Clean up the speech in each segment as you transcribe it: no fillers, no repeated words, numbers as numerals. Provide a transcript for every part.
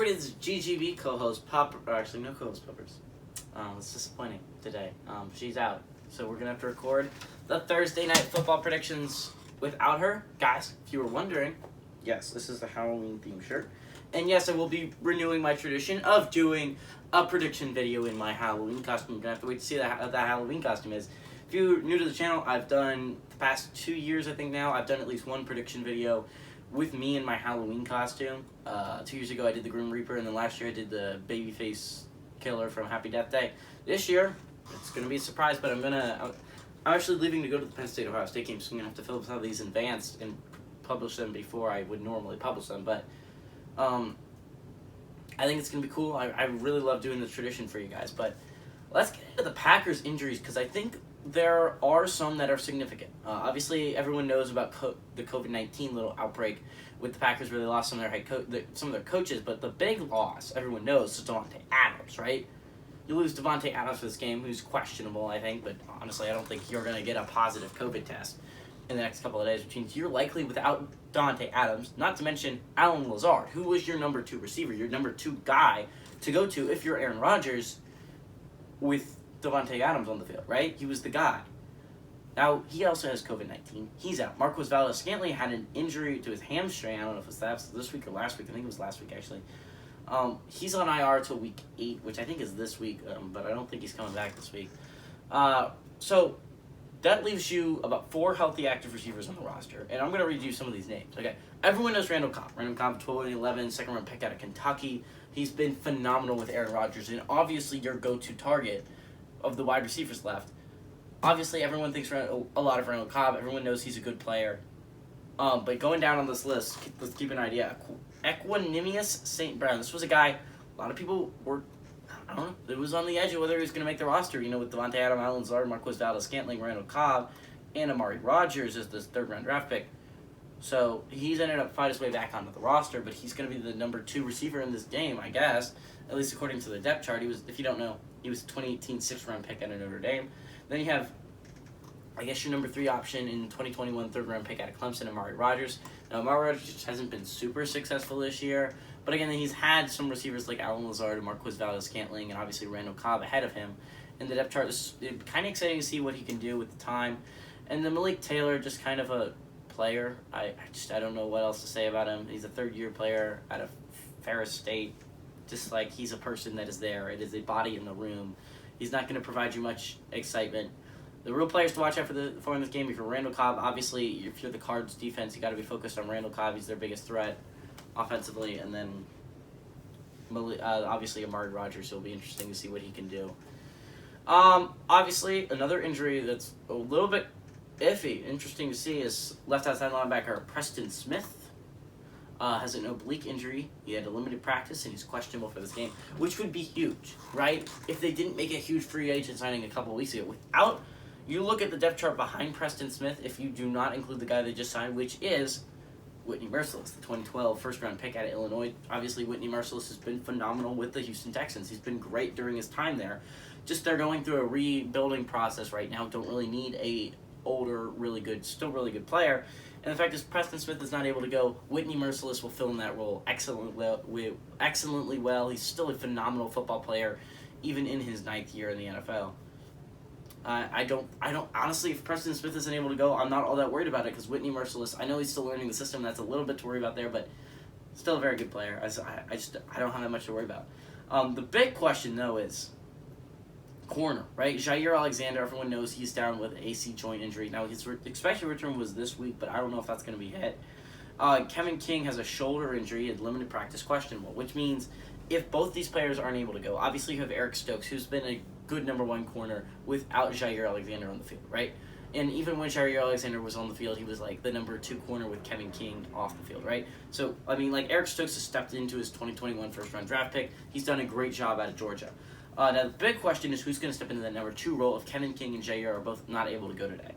everybody, this is GGB co-host Pop, or actually no co-host Poppers. It's disappointing today. She's out, so we're gonna have to record the Thursday night football predictions without her. Guys, if you were wondering, yes, this is the Halloween themed shirt. And yes, I will be renewing my tradition of doing a prediction video in my Halloween costume. You're gonna have to wait to see what that Halloween costume is. If you're new to the channel, I've done, the past 2 years I think now, I've done at least one prediction video with me in my Halloween costume. 2 years ago I did the Grim Reaper, and then last year I did the Babyface Killer from Happy Death Day. This year, it's going to be a surprise, but I'm actually leaving to go to the Penn State Ohio State game, so I'm going to have to film some of these in advance and publish them before I would normally publish them, but I think it's going to be cool. I really love doing this tradition for you guys, but let's get into the Packers injuries, because I think there are some that are significant. Obviously, everyone knows about the COVID-19 little outbreak with the Packers, where they lost some of their coaches. But the big loss, everyone knows, is Davante Adams, right? You lose Davante Adams for this game, who's questionable, I think. But honestly, I don't think you're going to get a positive COVID test in the next couple of days, which means you're likely without Davante Adams, not to mention Allen Lazard, who was your number 2 receiver, your number 2 guy to go to if you're Aaron Rodgers with Davante Adams on the field, right? He was the guy. Now, he also has COVID-19. He's out. Marquez Valdes-Scantling had an injury to his hamstring. I don't know if it's this week or last week. I think it was last week, actually. He's on IR until week 8, which I think is this week, but I don't think he's coming back this week. So that leaves you about 4 healthy active receivers on the roster, and I'm going to read you some of these names. Okay, everyone knows Randall Cobb. Randall Cobb, 2011, second-round pick out of Kentucky. He's been phenomenal with Aaron Rodgers, and obviously your go-to target of the wide receivers left. Obviously, everyone thinks a lot of Randall Cobb. Everyone knows he's a good player. But going down on this list, let's keep an idea. Equanimous St. Brown. This was a guy, a lot of people were, I don't know, it was on the edge of whether he was going to make the roster, with Davante Adams, Allen Lazard, Marquez Valdes-Scantling, Randall Cobb, and Amari Rodgers as this third-round draft pick. So he's ended up fighting his way back onto the roster, but he's going to be the number 2 receiver in this game, I guess, at least according to the depth chart. He was, if you don't know, he was a 2018 6th-round pick out of Notre Dame. Then you have, I guess, your number 3 option in 2021 3rd-round pick out of Clemson, Amari Rodgers. Now, Amari Rodgers just hasn't been super successful this year, but again, he's had some receivers like Allen Lazard and Marquez Valdes-Scantling, and obviously Randall Cobb ahead of him. In the depth chart, it's kind of exciting to see what he can do with the time. And then Malik Taylor, just kind of a player. I don't know what else to say about him. He's a 3rd-year player out of Ferris State. Just like he's a person that is there. It is a body in the room. He's not going to provide you much excitement. The real players to watch out for in this game, if you're Randall Cobb, obviously, if you're the Cards defense, you got to be focused on Randall Cobb. He's their biggest threat offensively. And then, obviously, Amari Rodgers, it'll be interesting to see what he can do. Obviously, another injury that's a little bit iffy, interesting to see, is left outside linebacker Preston Smith. Has an oblique injury. He had a limited practice, and he's questionable for this game, which would be huge, right? If they didn't make a huge free agent signing a couple weeks ago. You look at the depth chart behind Preston Smith, if you do not include the guy they just signed, which is Whitney Merciless, the 2012 first-round pick out of Illinois. Obviously, Whitney Merciless has been phenomenal with the Houston Texans. He's been great during his time there. Just they're going through a rebuilding process right now. Don't really need a older, still really good player. And the fact is, Preston Smith is not able to go. Whitney Merciless will fill in that role excellently well. He's still a phenomenal football player, even in his 9th year in the NFL. I don't honestly, if Preston Smith isn't able to go, I'm not all that worried about it, because Whitney Merciless, I know he's still learning the system. That's a little bit to worry about there, but still a very good player. I don't have that much to worry about. The big question, though, is corner, right? Jair Alexander, everyone knows he's down with AC joint injury. Now, his expected return was this week, but I don't know if that's going to be hit. Kevin King has a shoulder injury and limited practice, questionable, which means if both these players aren't able to go, obviously you have Eric Stokes, who's been a good number 1 corner without Jair Alexander on the field, right? And even when Jair Alexander was on the field, he was like the number 2 corner with Kevin King off the field, right? So, I mean, like, Eric Stokes has stepped into his 2021 first-round draft pick. He's done a great job out of Georgia. Now, the big question is who's going to step into that number 2 role if Kevin King and Jair are both not able to go today.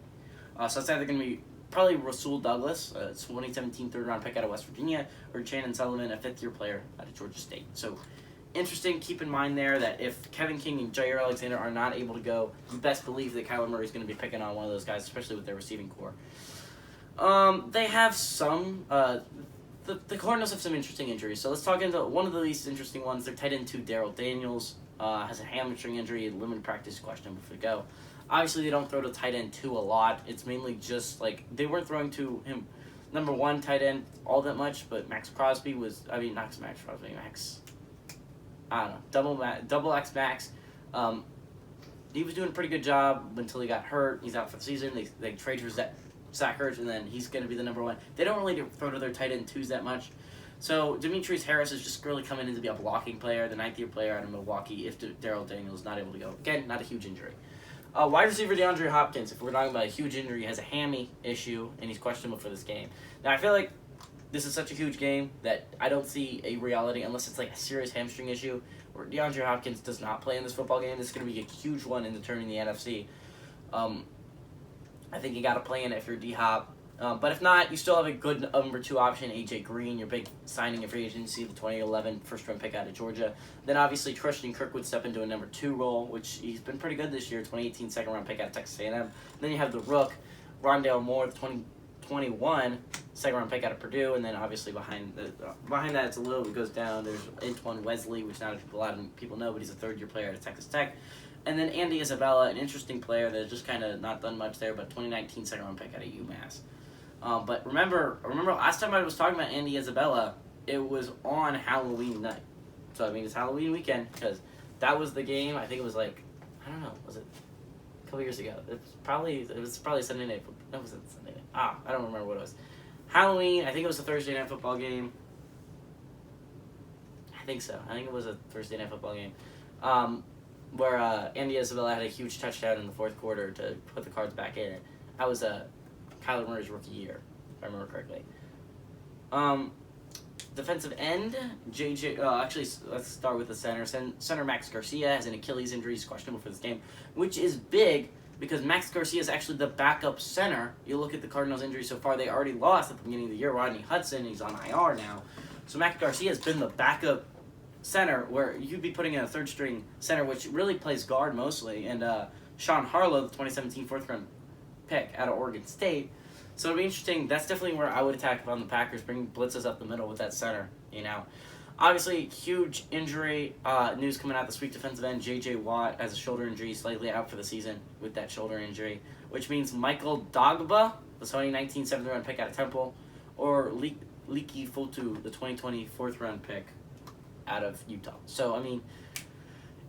So that's either going to be probably Rasul Douglas, a 2017 3rd-round pick out of West Virginia, or Shannon Sullivan, a 5th-year player out of Georgia State. So, interesting. Keep in mind there that if Kevin King and Jair Alexander are not able to go, you best believe that Kyler Murray is going to be picking on one of those guys, especially with their receiving core. They have some the Cardinals have some interesting injuries. So let's talk into one of the least interesting ones. Their tight end 2, Darrell Daniels, has a hamstring injury, limited practice, questionable for go. Obviously, they don't throw to tight end 2 a lot. It's mainly just, like, they weren't throwing to him, number 1 tight end all that much, but Max Crosby was, I don't know, double X Max. He was doing a pretty good job until he got hurt. He's out for the season. They trade for Zach Ertz, and then he's going to be the number 1. They don't really throw to their tight end 2s that much. So Demetrius Harris is just really coming in to be a blocking player, the 9th-year player out of Milwaukee if Darrell Daniels is not able to go. Again, not a huge injury. Wide receiver Deandre Hopkins, if we're talking about a huge injury, has a hammy issue, and he's questionable for this game. Now, I feel like this is such a huge game that I don't see a reality unless it's like a serious hamstring issue where DeAndre Hopkins does not play in this football game. This is going to be a huge one in determining the NFC. I think you got to play in it if you're D-Hop. But if not, you still have a good number 2 option, A.J. Green, your big signing in free agency, the 2011 first-round pick out of Georgia. Then obviously Christian Kirk would step into a number 2 role, which he's been pretty good this year, 2018 second-round pick out of Texas A&M. Then you have the Rook, Rondale Moore, the 2021 second-round pick out of Purdue, and then obviously behind that it's a little bit goes down. There's Antoine Wesley, which not a lot of people know, but he's a third-year player out of Texas Tech. And then Andy Isabella, an interesting player that just kind of not done much there, but 2019 second-round pick out of UMass. But remember last time I was talking about Andy Isabella, it was on Halloween night. So, I mean, it's Halloween weekend, because that was the game. I think it was like, I don't know, was it a couple years ago? It was probably Sunday night. No, was it Sunday night? I don't remember what it was. Halloween, I think it was a Thursday night football game. I think so. I think it was a Thursday night football game. Where Andy Isabella had a huge touchdown in the fourth quarter to put the Cards back in it. That was Kyler Murray's rookie year, if I remember correctly. Defensive end, actually, let's start with the center. Center Max Garcia has an Achilles injury. He's questionable for this game, which is big because Max Garcia is actually the backup center. You look at the Cardinals' injuries so far, they already lost at the beginning of the year. Rodney Hudson, he's on IR now. So Max Garcia has been the backup center, where you'd be putting in a third-string center, which really plays guard mostly, and Sean Harlow, the 2017 fourth-round pick out of Oregon State. So it'll be interesting. That's definitely where I would attack if I'm the Packers, bring blitzes up the middle with that center, Obviously, huge injury news coming out this week. Defensive end J.J. Watt has a shoulder injury, slightly out for the season with that shoulder injury, which means Michael Dagba, the 2019 7th-round pick out of Temple, or Leki Fotu, the 2020 4th-round pick out of Utah. So, I mean,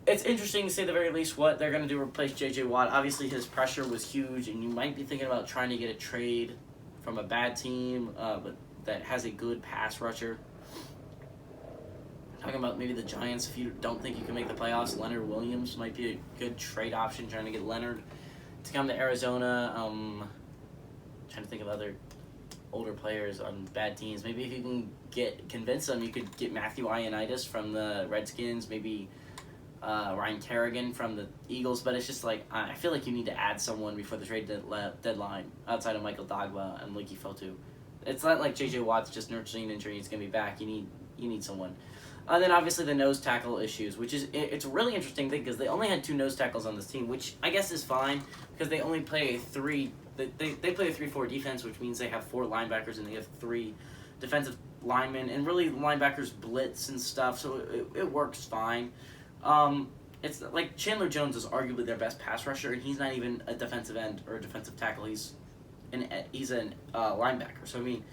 it's interesting to say the very least what they're going to do to replace J.J. Watt. Obviously, his pressure was huge, and you might be thinking about trying to get a trade from a bad team but that has a good pass rusher. Talking about maybe the Giants, if you don't think you can make the playoffs, Leonard Williams might be a good trade option, trying to get Leonard to come to Arizona. Trying to think of other older players on bad teams. Maybe if you can convince them, you could get Matthew Ioannidis from the Redskins, maybe Ryan Kerrigan from the Eagles, but it's just like, I feel like you need to add someone before the trade deadline outside of Michael Dagba and Leki Fotu. It's not like J.J. Watt's just nursing an injury, he's going to be back. You need someone. And then obviously the nose tackle issues, which is, it's a really interesting thing because they only had 2 nose tackles on this team, which I guess is fine because they only play they play a 3-4 defense, which means they have 4 linebackers and they have 3 defensive linemen, and really linebackers blitz and stuff, so it works fine. It's like Chandler Jones is arguably their best pass rusher, and he's not even a defensive end or a defensive tackle. He's a linebacker. So I mean,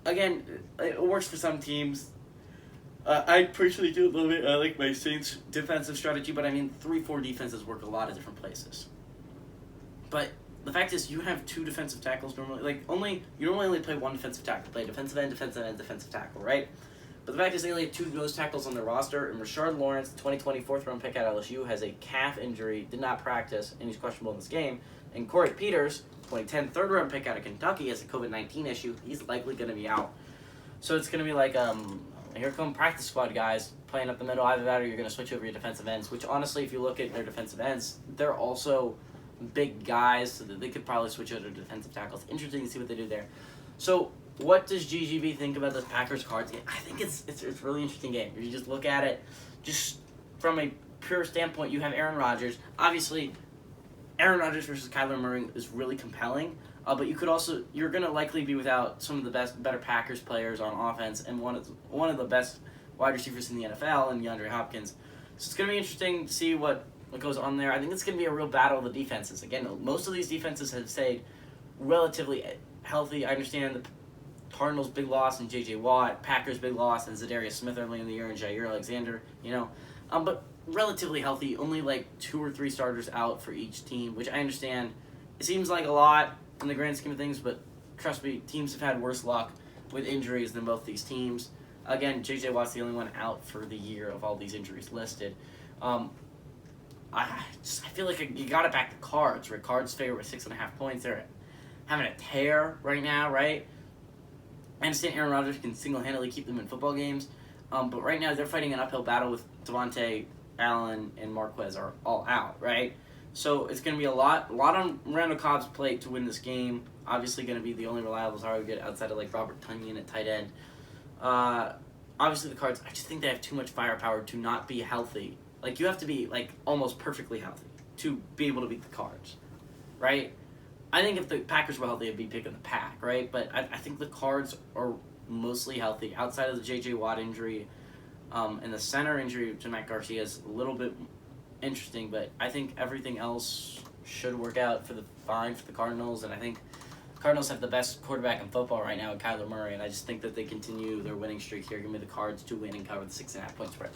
again, it works for some teams. I personally do a little bit. I like my Saints defensive strategy, but I mean, 3-4 defenses work a lot of different places. But the fact is, you have 2 defensive tackles normally. You normally only play 1 defensive tackle. You play defensive end, defensive tackle, right? But the fact is, they only have 2 nose tackles on their roster, and Rashard Lawrence, the 2020 4th-round pick out of LSU, has a calf injury, did not practice, and he's questionable in this game. And Corey Peters, 2010 3rd-round pick out of Kentucky, has a COVID-19 issue. He's likely going to be out. So it's going to be like, here come practice squad guys playing up the middle. Either that or you're going to switch over your defensive ends, which honestly, if you look at their defensive ends, they're also big guys, so that they could probably switch over to defensive tackles. Interesting to see what they do there. So what does GGB think about this Packers Cards game? I think it's a really interesting game. If you just look at it, just from a pure standpoint, you have Aaron Rodgers. Obviously, Aaron Rodgers versus Kyler Murray is really compelling. But you're going to likely be without some of the better Packers players on offense and one of the best wide receivers in the NFL, and Deandre Hopkins. So it's going to be interesting to see what goes on there. I think it's going to be a real battle of the defenses. Again, most of these defenses have stayed relatively healthy. I understand the Cardinals' big loss in J.J. Watt, Packers' big loss in Zadarius Smith early in the year, and Jair Alexander, but relatively healthy. Only like 2 or 3 starters out for each team, which I understand. It seems like a lot in the grand scheme of things, but trust me, teams have had worse luck with injuries than both these teams. Again, J.J. Watt's the only one out for the year of all these injuries listed. I feel like you got to back the Cards, right? Cards favor with 6.5 points. They're having a tear right now, right? I understand Aaron Rodgers can single-handedly keep them in football games, but right now they're fighting an uphill battle with Devontae, Allen, and Marquez are all out, right? So it's going to be a lot on Randall Cobb's plate to win this game. Obviously going to be the only reliable target we get outside of like Robert Tonyan at tight end. Obviously the Cards, I just think they have too much firepower to not be healthy. Like, you have to be like almost perfectly healthy to be able to beat the Cards, right? I think if the Packers were healthy, it'd be picking the pack, right? But I think the Cards are mostly healthy outside of the J.J. Watt injury, and the center injury to Matt Garcia is a little bit interesting, but I think everything else should work out fine for the Cardinals, and I think the Cardinals have the best quarterback in football right now, Kyler Murray, and I just think that they continue their winning streak here. Give me the Cards to win and cover the 6.5 point spread.